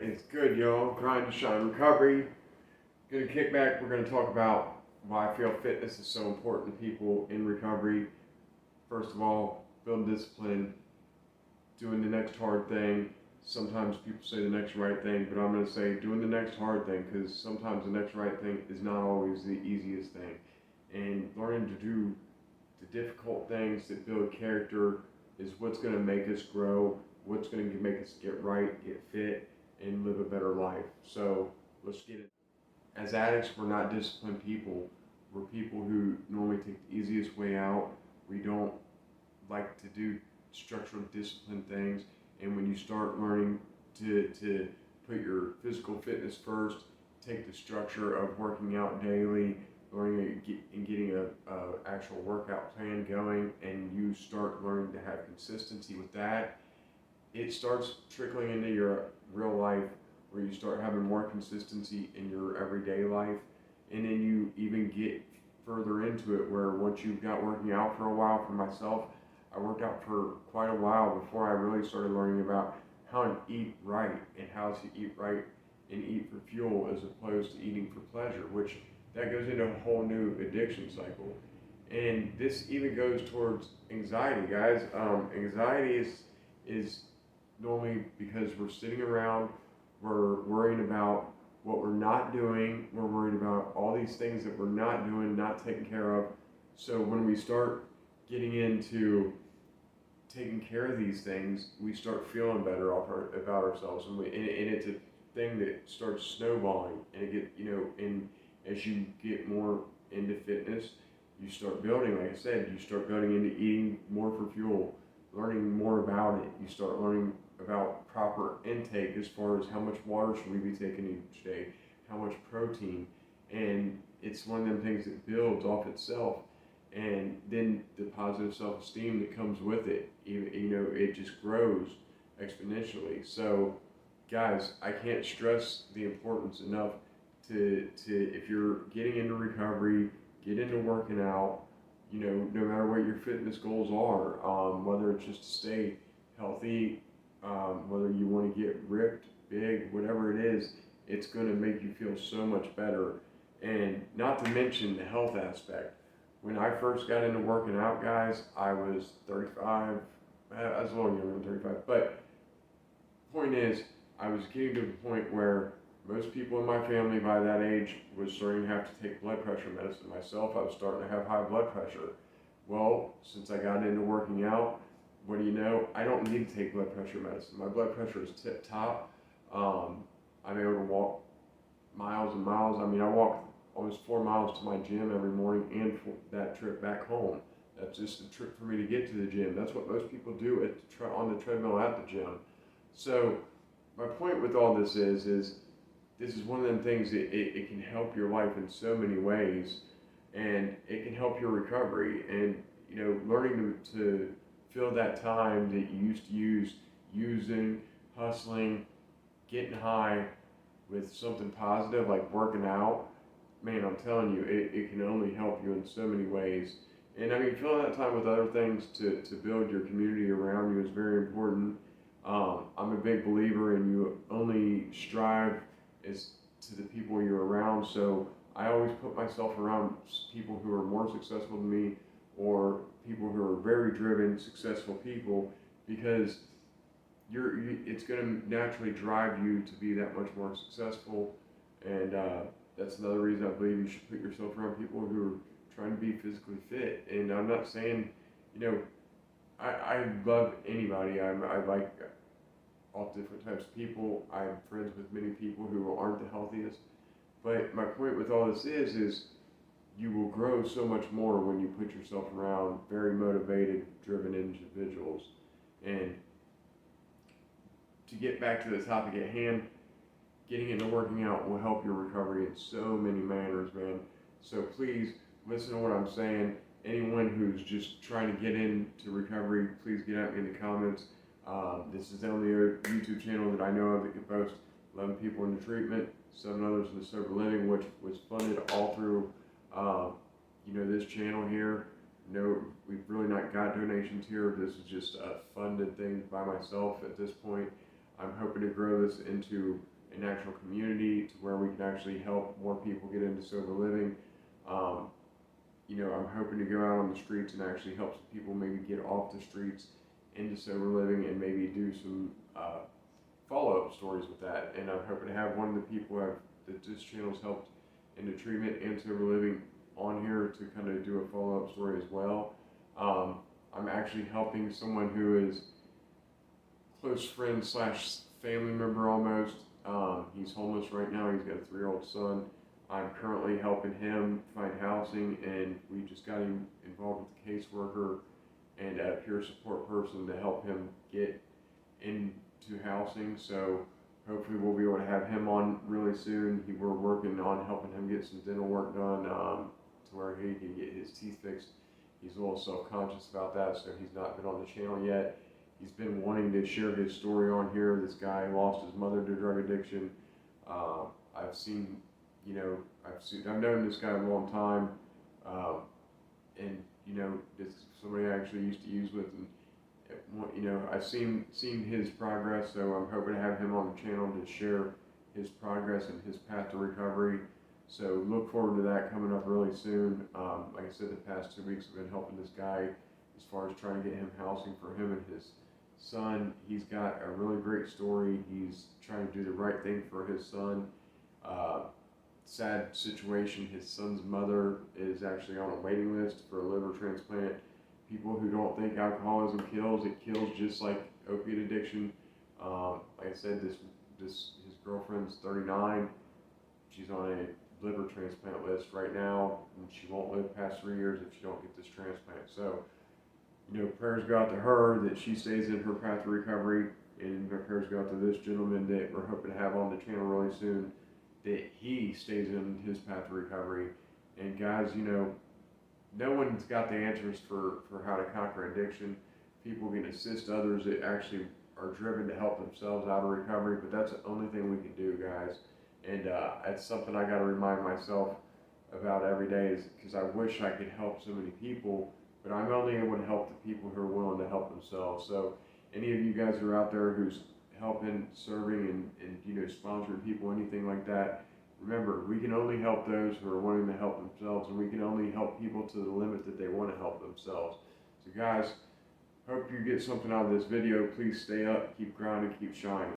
It's good, y'all. Grind to shine recovery. Gonna kick back. We're gonna talk about why I feel fitness is so important to people in recovery. First of all, building discipline, doing the next hard thing. Sometimes people say the next right thing, but I'm gonna say doing the next hard thing because sometimes the next right thing is not always the easiest thing. And learning to do the difficult things that build character is what's gonna make us grow, what's gonna make us get right, get fit, and live a better life. So let's get it. As addicts, we're not disciplined people. We're people who normally take the easiest way out. We don't like to do structural discipline things. And when you start learning to put your physical fitness first, take the structure of working out daily, learning and getting a actual workout plan going, and you start learning to have consistency with that, it starts trickling into your real life where you start having more consistency in your everyday life. And then you even get further into it where once you've got working out for a while, for myself, I worked out for quite a while before I really started learning about how to eat right and how to eat right and eat for fuel as opposed to eating for pleasure, which that goes into a whole new addiction cycle. And this even goes towards anxiety, guys. Anxiety is normally because we're sitting around, we're worrying about what we're not doing, we're worried about all these things that we're not doing, not taking care of. So when we start getting into taking care of these things, we start feeling better about ourselves, and it's a thing that starts snowballing, and and as you get more into fitness, you start building, like I said, you start building into eating more for fuel, learning more about it. You start learning about proper intake as far as how much water should we be taking each day, how much protein, and it's one of them things that builds off itself. And then the positive self-esteem that comes with it, it just grows exponentially. So guys, I can't stress the importance enough to if you're getting into recovery, get into working out, no matter what your fitness goals are, whether it's just to stay healthy, whether you want to get ripped, big, whatever it is, it's going to make you feel so much better. And not to mention the health aspect. When I first got into working out, guys, I was 35. I was a little younger than 35. But point is, I was getting to the point where most people in my family by that age was starting to have to take blood pressure medicine. Myself, I was starting to have high blood pressure. Well, since I got into working out, what do you know? I don't need to take blood pressure medicine. My blood pressure is tip top. I'm able to walk miles and miles. I mean, I walk almost 4 miles to my gym every morning and for that trip back home. That's just a trip for me to get to the gym. That's what most people do on the treadmill at the gym. So my point with all this is this is one of them things that it can help your life in so many ways, and it can help your recovery. And learning to fill that time that you used to use using, hustling, getting high with something positive like working out, man, I'm telling you, it can only help you in so many ways. And I mean, filling that time with other things to build your community around you is very important. I'm a big believer in you only strive as to the people you're around. So I always put myself around people who are more successful than me, or people who are very driven, successful people, because it's going to naturally drive you to be that much more successful. And that's another reason I believe you should put yourself around people who are trying to be physically fit. And I'm not saying, I love anybody. I like all different types of people. I'm friends with many people who aren't the healthiest. But my point with all this is you will grow so much more when you put yourself around very motivated, driven individuals. And to get back to the topic at hand, getting into working out will help your recovery in so many manners, man. So please listen to what I'm saying. Anyone who's just trying to get into recovery, please get at me in the comments. This is the only YouTube channel that I know of that can boast 11 people into treatment, 7 others in the sober living, which was funded all through, this channel here. No, we've really not got donations here. This is just a funded thing by myself at this point. I'm hoping to grow this into an actual community to where we can actually help more people get into sober living. You know, I'm hoping to go out on the streets and actually help some people maybe get off the streets into sober living, and maybe do some follow-up stories with that. And I'm hoping to have one of the people that this channel's helped into treatment and sober living on here to kind of do a follow-up story as well. I'm actually helping someone who is close friend slash family member almost. He's homeless right now. He's got a 3-year-old son. I'm currently helping him find housing, and we just got him involved with a caseworker and a peer support person to help him get into housing. So hopefully we'll be able to have him on really soon. We're working on helping him get some dental work done to where he can get his teeth fixed. He's a little self-conscious about that, so he's not been on the channel yet. He's been wanting to share his story on here. This guy lost his mother to drug addiction. I've seen, you know, I've known this guy a long time, and you know, it's somebody I actually used to use with, and you know, I've seen his progress. So I'm hoping to have him on the channel to share his progress and his path to recovery. So look forward to that coming up really soon. Like I said, the past 2 weeks I've been helping this guy as far as trying to get him housing for him and his son. He's got a really great story. He's trying to do the right thing for his son. Sad situation, his son's mother is actually on a waiting list for a liver transplant. People who don't think alcoholism kills, it kills just like opiate addiction. Like I said, his girlfriend's 39. She's on a liver transplant list right now, and she won't live past 3 years if she don't get this transplant. So, you know, prayers go out to her that she stays in her path to recovery, and my prayers go out to this gentleman that we're hoping to have on the channel really soon, that he stays in his path to recovery. And guys, you know, no one's got the answers for how to conquer addiction. People can assist others that actually are driven to help themselves out of recovery, but that's the only thing we can do, guys. And that's something I got to remind myself about every day, is because I wish I could help so many people, but I'm only able to help the people who are willing to help themselves. So any of you guys who are out there who's helping, serving, and you know, sponsoring people, anything like that, remember, we can only help those who are wanting to help themselves, and we can only help people to the limit that they want to help themselves. So guys, hope you get something out of this video. Please stay up, keep grinding, keep shining.